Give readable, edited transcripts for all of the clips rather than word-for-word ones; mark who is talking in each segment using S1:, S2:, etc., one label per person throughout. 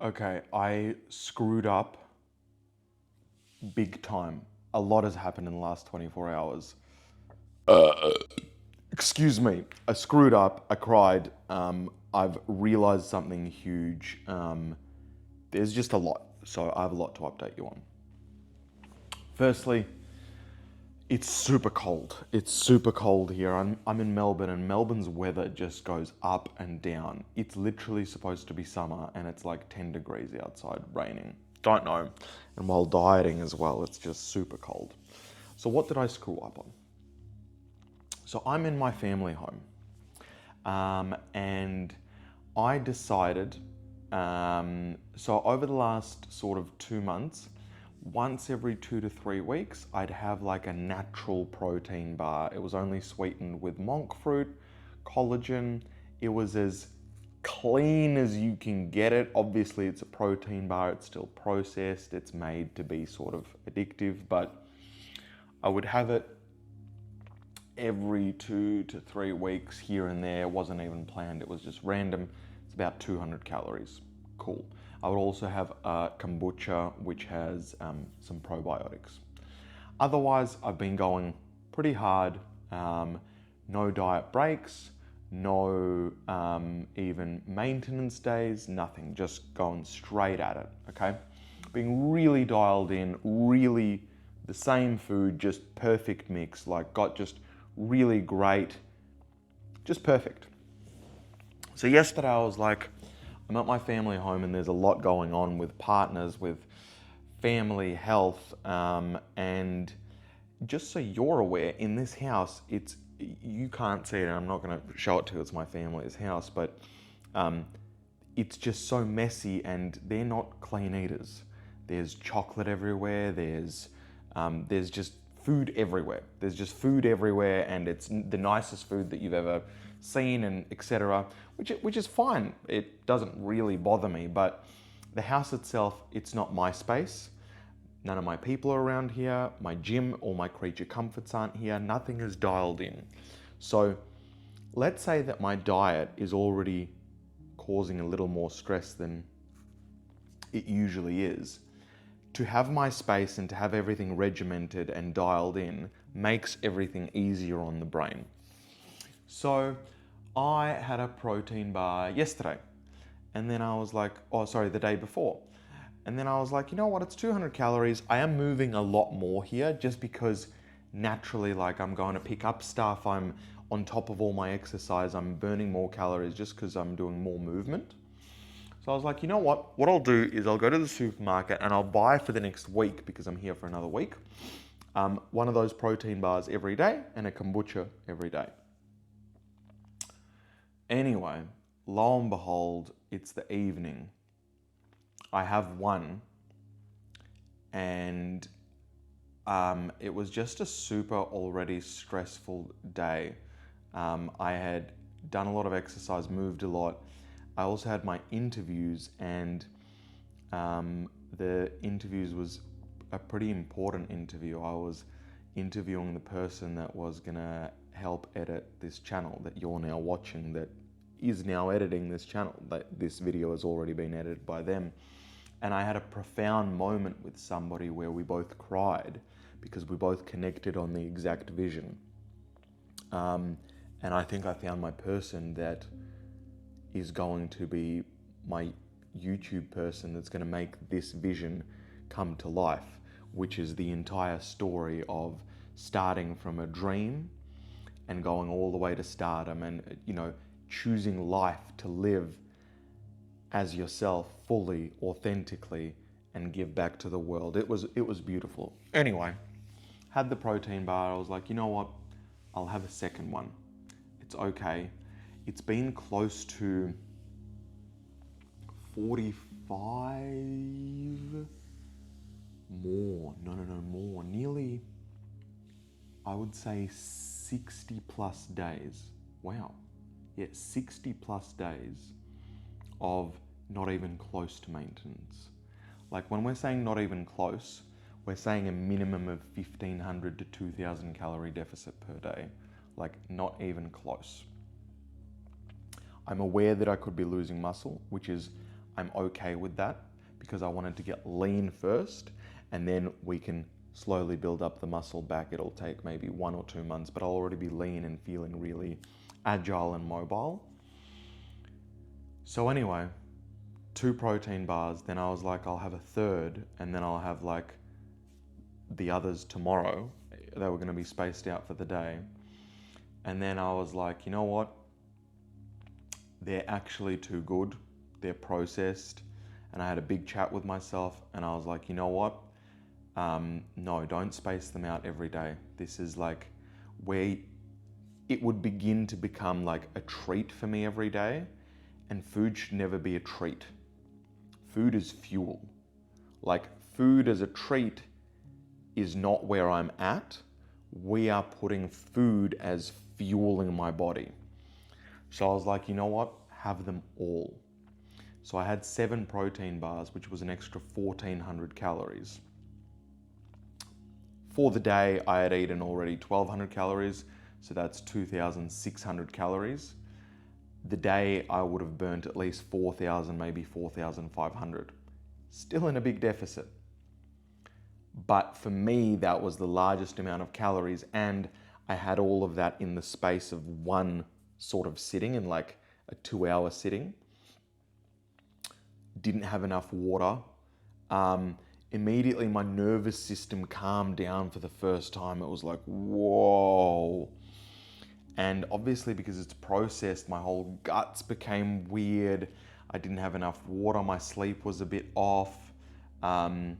S1: Okay, I screwed up big time. A lot has happened in the last 24 hours. Excuse me. I screwed up. I cried. I've realized something huge. There's just a lot. So I have a lot to update you on. Firstly, it's super cold. It's super cold here. I'm in Melbourne, and Melbourne's weather just goes up and down. It's literally supposed to be summer and it's like 10 degrees outside, raining. Don't know. And while dieting as well, it's just super cold. So what did I screw up on? So I'm in my family home, and I decided, so over the last sort of 2 months, once every 2 to 3 weeks, I'd have like a natural protein bar. It was only sweetened with monk fruit, collagen. It was as clean as you can get it. Obviously, it's a protein bar. It's still processed. It's made to be sort of addictive, but I would have it every 2 to 3 weeks here and there. It wasn't even planned. It was just random. It's about 200 calories. Cool. I would also have a kombucha, which has some probiotics. Otherwise, I've been going pretty hard. No diet breaks, no even maintenance days, nothing. Just going straight at it, okay? Being really dialed in, really the same food, just perfect mix, like got just really great, just perfect. So yesterday I was like, I'm at my family home and there's a lot going on with partners, with family, health, and just so you're aware, in this house, you can't see it, and I'm not going to show it to you, it's my family's house, but it's just so messy and they're not clean eaters. There's chocolate everywhere, there's just food everywhere. There's just food everywhere, and it's the nicest food that you've ever seen, and etc. Which is fine. It doesn't really bother me, but the house itself, it's not my space. None of my people are around here. My gym or my creature comforts aren't here. Nothing is dialed in. So let's say that my diet is already causing a little more stress than it usually is. To have my space and to have everything regimented and dialed in makes everything easier on the brain. So I had a protein bar yesterday, and then I was like, the day before. And then I was like, you know what, it's 200 calories. I am moving a lot more here just because naturally, like, I'm going to pick up stuff. I'm on top of all my exercise. I'm burning more calories just because I'm doing more movement. So I was like, you know what I'll do is I'll go to the supermarket and I'll buy for the next week, because I'm here for another week, one of those protein bars every day and a kombucha every day. Anyway, lo and behold, it's the evening. I have one, and it was just a super already stressful day. I had done a lot of exercise, moved a lot. I also had my interviews, and the interviews was a pretty important interview. I was interviewing the person that was gonna help edit this channel that you're now watching, that is now editing this channel. That this video has already been edited by them. And I had a profound moment with somebody where we both cried because we both connected on the exact vision. And I think I found my person that is going to be my YouTube person that's going to make this vision come to life, which is the entire story of starting from a dream and going all the way to stardom, and choosing life to live as yourself fully, authentically, and give back to the world. It was beautiful. Anyway, had the protein bar. I was like, you know what? I'll have a second one. It's okay. It's been close to 45 more. No, more. Nearly, I would say 60 plus days. Wow. Yeah, 60 plus days of not even close to maintenance. Like, when we're saying not even close, we're saying a minimum of 1,500 to 2,000 calorie deficit per day. Like, not even close. I'm aware that I could be losing muscle, which is I'm okay with that because I wanted to get lean first, and then we can slowly build up the muscle back. It'll take maybe 1 or 2 months, but I'll already be lean and feeling really agile and mobile. So anyway, 2 protein bars, then I was like, I'll have a third, and then I'll have like the others tomorrow. They were going to be spaced out for the day. And then I was like, you know what? They're actually too good. They're processed. And I had a big chat with myself, and I was like, you know what? No, don't space them out every day. This is like where it would begin to become like a treat for me every day. And food should never be a treat. Food is fuel. Like, food as a treat is not where I'm at. We are putting food as fueling my body. So I was like, you know what? Have them all. So I had 7 protein bars, which was an extra 1,400 calories. For the day, I had eaten already 1,200 calories, so that's 2,600 calories. The day, I would have burnt at least 4,000, maybe 4,500. Still in a big deficit. But for me, that was the largest amount of calories, and I had all of that in the space of one sort of sitting, in like a 2-hour sitting. Didn't have enough water. Immediately my nervous system calmed down for the first time. It was like, whoa. And obviously because it's processed, my whole guts became weird. I didn't have enough water. My sleep was a bit off. And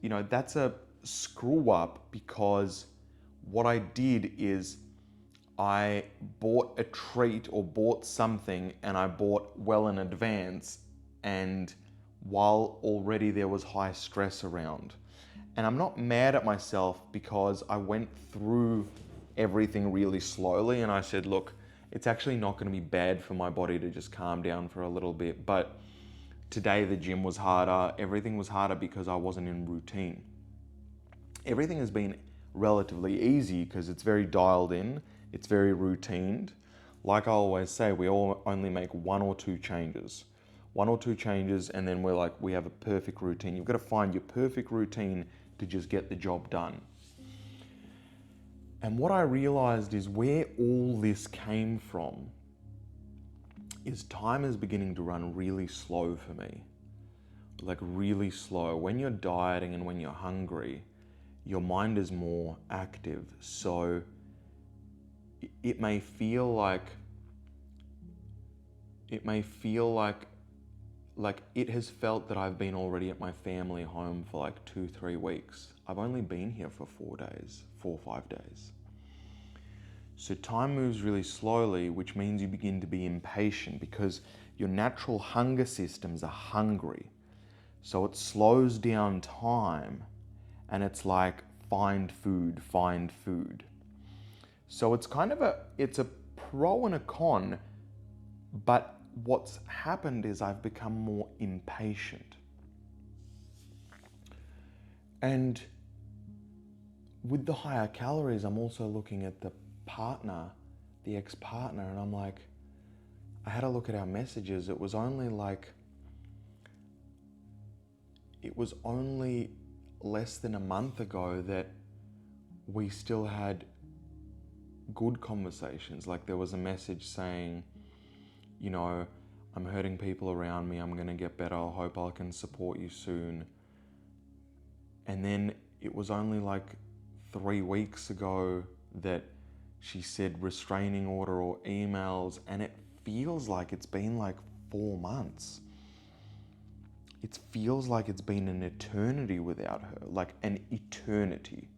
S1: you know, that's a screw up, because what I did is I bought a treat or bought something, and I bought well in advance, and while already there was high stress around. And I'm not mad at myself, because I went through everything really slowly, and I said, look, it's actually not going to be bad for my body to just calm down for a little bit. But today the gym was harder, everything was harder because I wasn't in routine. Everything has been relatively easy because it's very dialed in, it's very routined. Like I always say, we all only make 1 or 2 changes. 1 or 2 changes, and then we're like, we have a perfect routine. You've got to find your perfect routine to just get the job done. And what I realized is where all this came from is time is beginning to run really slow for me. Like really slow. When you're dieting and when you're hungry, your mind is more active. So it may feel like it has felt that I've been already at my family home for like 2-3 weeks. I've only been here for 4 or 5 days. So time moves really slowly, which means you begin to be impatient because your natural hunger systems are hungry. So it slows down time, and it's like, find food, find food. So it's kind of it's a pro and a con, but what's happened is I've become more impatient. And with the higher calories, I'm also looking at the partner, the ex-partner, and I'm like, I had a look at our messages. It was only less than a month ago that we still had good conversations. Like, there was a message saying, you know, I'm hurting people around me, I'm gonna get better, I hope I can support you soon. And then it was only like 3 weeks ago that she said restraining order or emails, and it feels like it's been like 4 months. It feels like it's been an eternity without her, like an eternity.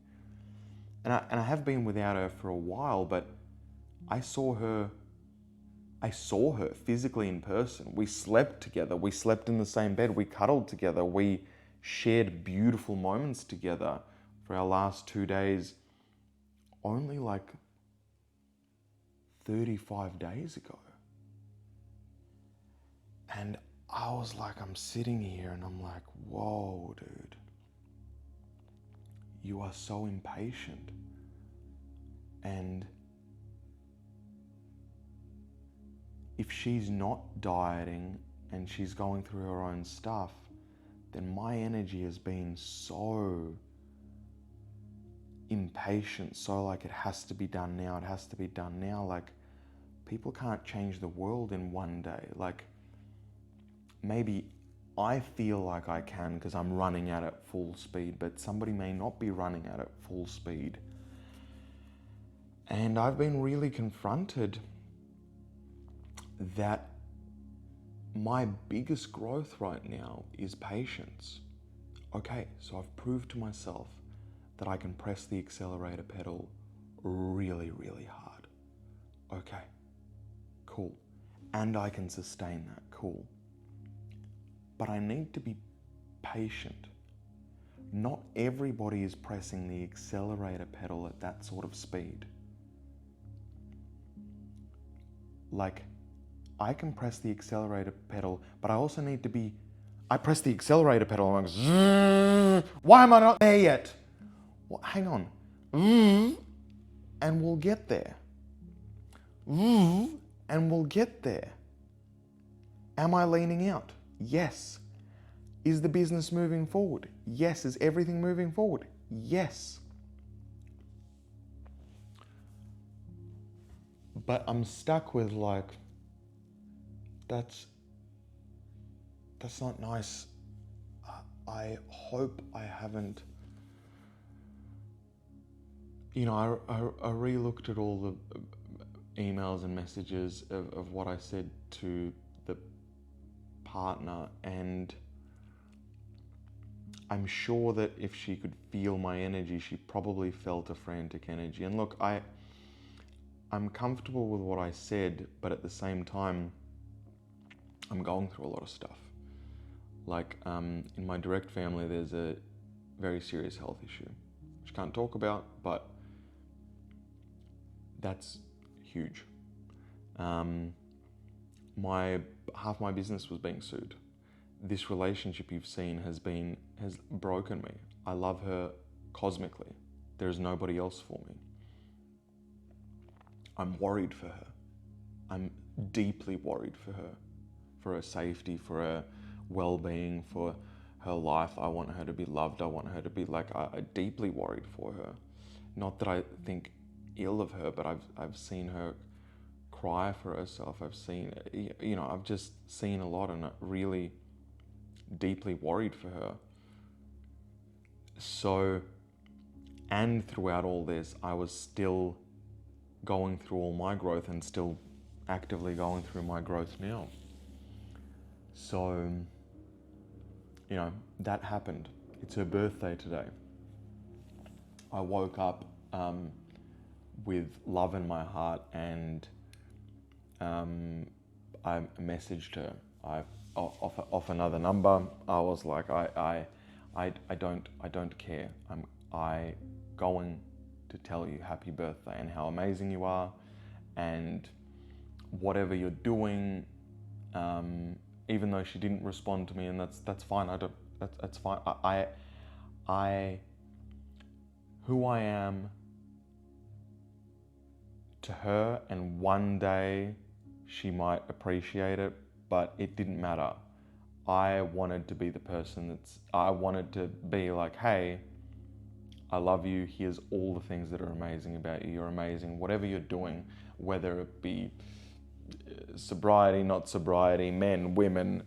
S1: And I have been without her for a while, but I saw her physically in person. We slept together, we slept in the same bed, we cuddled together, we shared beautiful moments together for our last 2 days, only like 35 days ago. And I was like, I'm sitting here and I'm like, whoa, dude, you are so impatient. And if she's not dieting and she's going through her own stuff, then my energy has been so impatient, so like it has to be done now, it has to be done now. Like, people can't change the world in one day. Like, maybe I feel like I can because I'm running at it full speed, but somebody may not be running at it full speed. And I've been really confronted that my biggest growth right now is patience. Okay, so I've proved to myself that I can press the accelerator pedal really, really hard. Okay, cool. And I can sustain that, cool. But I need to be patient. Not everybody is pressing the accelerator pedal at that sort of speed. Like, I can press the accelerator pedal, but I also need to be, I press the accelerator pedal and I go, why am I not there yet? Well, hang on. And we'll get there. And we'll get there. Am I leaning out? Yes. Is the business moving forward? Yes. Is everything moving forward? Yes. But I'm stuck with like, that's not nice. I hope I haven't, I re-looked at all the emails and messages of what I said to the partner, and I'm sure that if she could feel my energy, she probably felt a frantic energy. And look, I'm comfortable with what I said, but at the same time, I'm going through a lot of stuff. Like, in my direct family, there's a very serious health issue, which I can't talk about, but that's huge. Half my business was being sued. This relationship you've seen has broken me. I love her cosmically. There is nobody else for me. I'm worried for her. I'm deeply worried for her safety, for her well-being, for her life. I want her to be loved. I want her to be I'm deeply worried for her. Not that I think ill of her, but I've seen her cry for herself. I've just seen a lot, and really deeply worried for her. So, and throughout all this, I was still going through all my growth and still actively going through my growth now. So, that happened. It's her birthday today. I woke up with love in my heart, and I messaged her. Off another number. I was like, I don't care. I going to tell you happy birthday and how amazing you are, and whatever you're doing. Even though she didn't respond to me, and that's fine. That's fine. Who I am to her, and one day she might appreciate it, but it didn't matter. I wanted to be the person I wanted to be like, hey, I love you. Here's all the things that are amazing about you. You're amazing. Whatever you're doing, whether it be sobriety, not sobriety, men, women,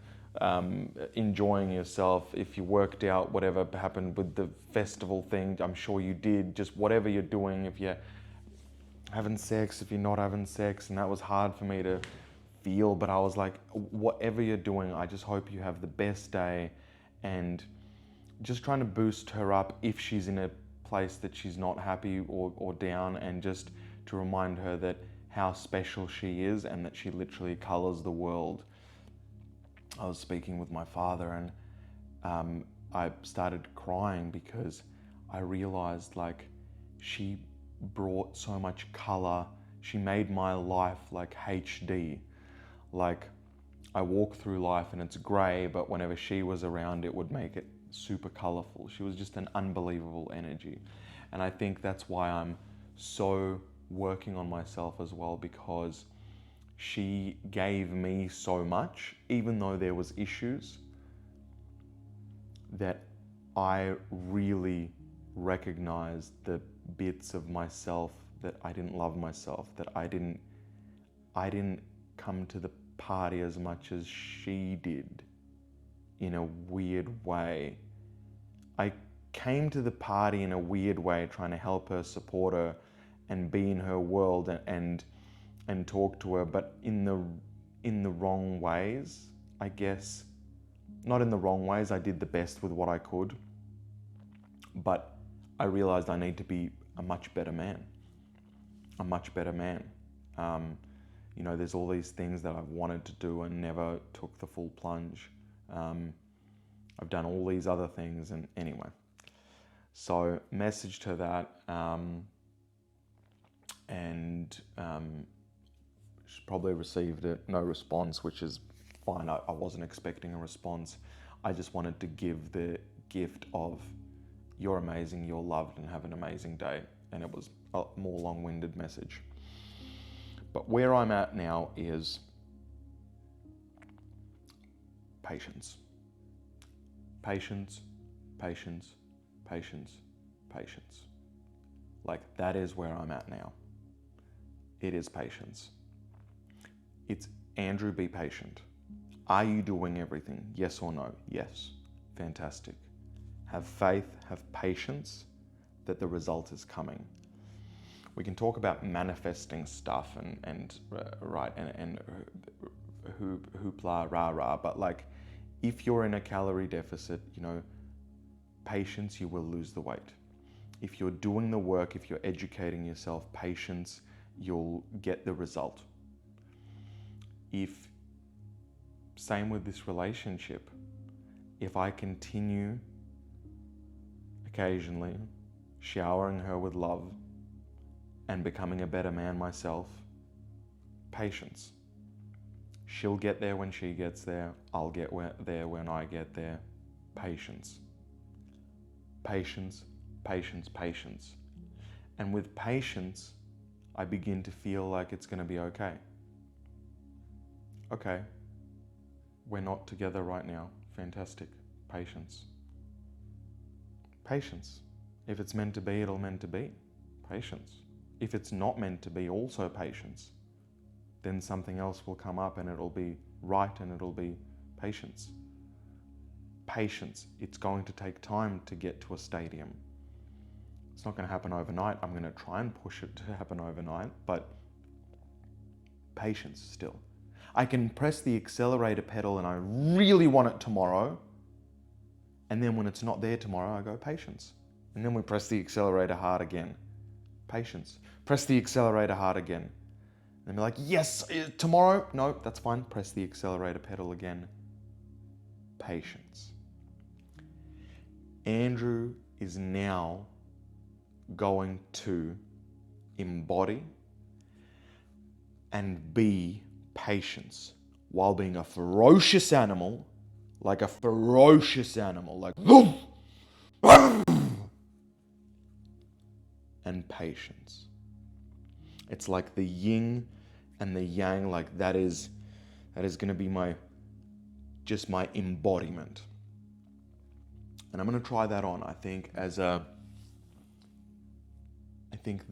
S1: enjoying yourself, if you worked out, whatever happened with the festival thing, I'm sure you did, just whatever you're doing, if you're having sex, if you're not having sex, and that was hard for me to feel, but I was like, whatever you're doing, I just hope you have the best day, and just trying to boost her up if she's in a place that she's not happy or down, and just to remind her that how special she is and that she literally colors the world. I was speaking with my father, and I started crying because I realized she brought so much color. She made my life like HD. I walk through life and it's gray, but whenever she was around, it would make it super colorful. She was just an unbelievable energy. And I think that's why I'm so working on myself as well, because She gave me so much, even though there was issues, that I really recognized the bits of myself that I didn't love myself, that I didn't come to the party as much as she did, in a weird way. I came to the party in a weird way, trying to help her, support her, and be in her world and talk to her, but in the wrong ways, I guess. Not in the wrong ways. I did the best with what I could, but I realized I need to be a much better man. A much better man. There's all these things that I've wanted to do and never took the full plunge. I've done all these other things, and anyway. So messaged her that, and she probably received it, no response, which is fine. I wasn't expecting a response. I just wanted to give the gift of, you're amazing, you're loved, and have an amazing day. And it was a more long-winded message. But where I'm at now is patience. Patience, patience, patience, patience. Like, that is where I'm at now. It is patience. It's, Andrew, be patient. Are you doing everything? Yes or no? Yes. Fantastic. Have faith, have patience that the result is coming. We can talk about manifesting stuff and hoopla, rah, but like, if you're in a calorie deficit, patience, you will lose the weight. If you're doing the work, if you're educating yourself, patience, you'll get the result. Same with this relationship, if I continue occasionally showering her with love and becoming a better man myself, patience. She'll get there when she gets there. I'll get there when I get there. Patience. Patience, patience, patience. And with patience, I begin to feel like it's going to be okay. Okay, we're not together right now. Fantastic. Patience. Patience. If it's meant to be, it'll meant to be. Patience. If it's not meant to be, also patience. Then something else will come up and it'll be right, and it'll be patience. Patience. It's going to take time to get to a stadium. It's not going to happen overnight. I'm going to try and push it to happen overnight, but patience still. I can press the accelerator pedal and I really want it tomorrow. And then when it's not there tomorrow, I go patience. And then we press the accelerator hard again. Patience. Press the accelerator hard again. And be like, yes, tomorrow. No, that's fine. Press the accelerator pedal again. Patience. Andrew is now going to embody and be patience while being a ferocious animal, like boom, and patience. It's like the yin and the yang, like that is going to be my embodiment. And I'm going to try that on, I think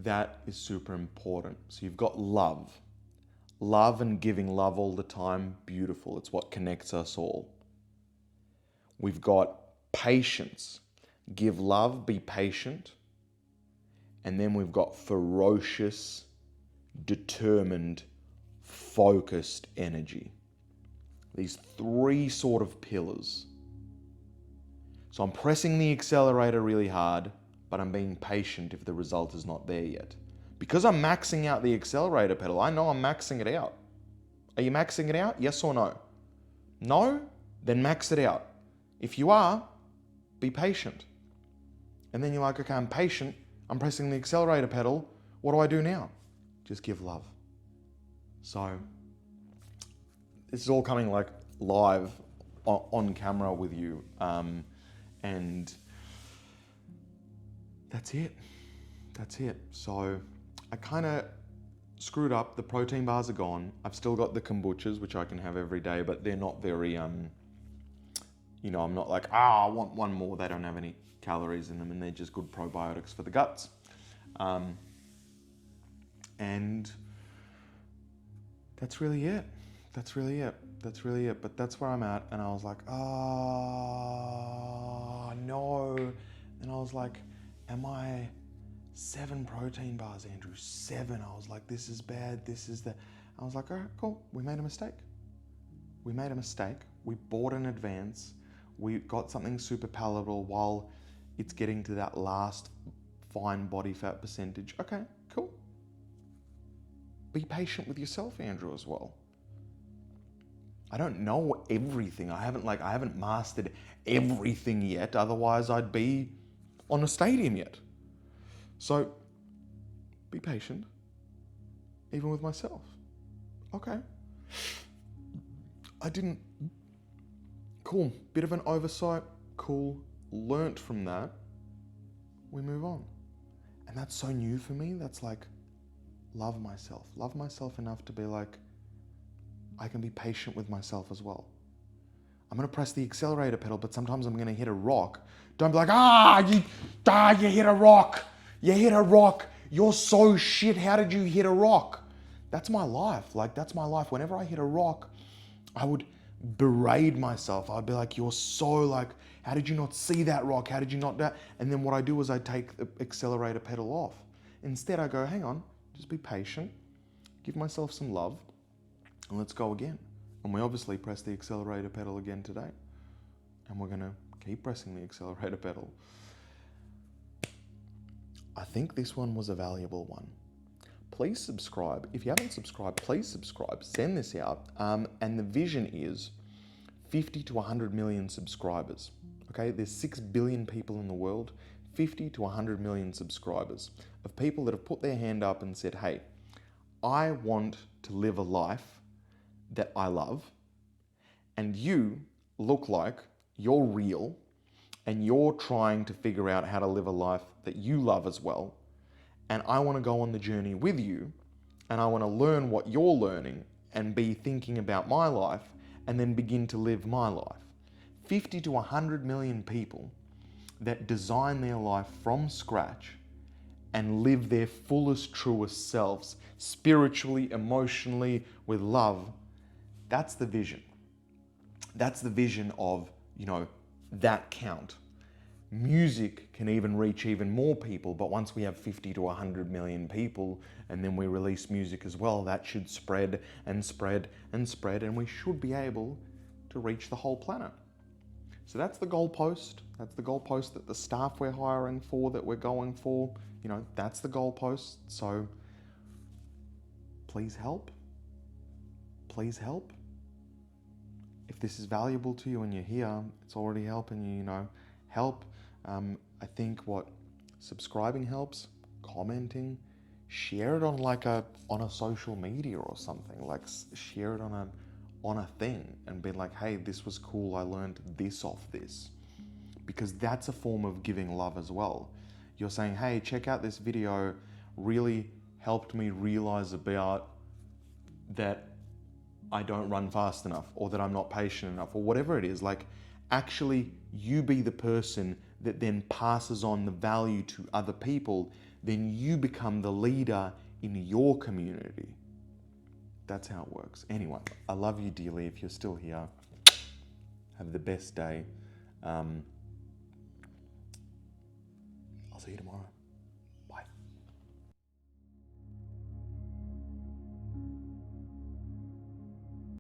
S1: that is super important. So you've got love. Love and giving love all the time, beautiful. It's what connects us all. We've got patience. Give love, be patient. And then we've got ferocious, determined, focused energy. These three sort of pillars. So I'm pressing the accelerator really hard, but I'm being patient if the result is not there yet. Because I'm maxing out the accelerator pedal, I know I'm maxing it out. Are you maxing it out? Yes or no? No? Then max it out. If you are, be patient. And then you're like, okay, I'm patient. I'm pressing the accelerator pedal. What do I do now? Just give love. So this is all coming like live on camera with you. And that's it. So I kind of screwed up. The protein bars are gone. I've still got the kombuchas, which I can have every day, but they're not very, I'm not like, I want one more. They don't have any calories in them, and they're just good probiotics for the guts. And that's really it. But that's where I'm at. And I was like, no. And I was like, am I 7 protein bars, Andrew? 7. I was like, this is bad. I was like, all right, cool. We made a mistake. We bought in advance. We got something super palatable while it's getting to that last fine body fat percentage. Okay, cool. Be patient with yourself, Andrew, as well. I don't know everything. I haven't mastered everything yet. Otherwise, I'd be on a stadium yet. So, be patient, even with myself. Okay. Cool. Bit of an oversight. Cool. Learnt from that. We move on. And that's so new for me. That's like, love myself. Love myself enough to be like, I can be patient with myself as well. I'm going to press the accelerator pedal, but sometimes I'm going to hit a rock. Don't be like, you hit a rock. You hit a rock. You're so shit. How did you hit a rock? That's my life. That's my life. Whenever I hit a rock, I would berate myself. I'd be like, you're so how did you not see that rock? How did you not do that? And then what I do is I take the accelerator pedal off. Instead, I go, hang on, just be patient. Give myself some love. And let's go again. And we obviously press the accelerator pedal again today. And we're going to keep pressing the accelerator pedal. I think this one was a valuable one. Please subscribe. If you haven't subscribed, please subscribe. Send this out. And the vision is 50 to 100 million subscribers. Okay, there's 6 billion people in the world. 50 to 100 million subscribers of people that have put their hand up and said, hey, I want to live a life that I love, and you look like you're real and you're trying to figure out how to live a life that you love as well. And I want to go on the journey with you, and I want to learn what you're learning and be thinking about my life and then begin to live my life. 50 to 100 million people that design their life from scratch and live their fullest, truest selves, spiritually, emotionally, with love. That's the vision. That's the vision of, that count. Music can even reach even more people, but once we have 50 to 100 million people, and then we release music as well, that should spread and spread and spread, and we should be able to reach the whole planet. So that's the goalpost. That's the goalpost that the staff we're hiring for, that we're going for. That's the goalpost. So please help. Please help. If this is valuable to you and you're here, it's already helping you, help. I think subscribing helps, commenting, share it on on a social media or something, share it on a thing and be like, hey, this was cool. I learned this off this, because that's a form of giving love as well. You're saying, hey, check out this video, really helped me realize about that I don't run fast enough, or that I'm not patient enough, or whatever it is. Actually, you be the person that then passes on the value to other people. Then you become the leader in your community. That's how it works. Anyway, I love you dearly. If you're still here, have the best day. I'll see you tomorrow.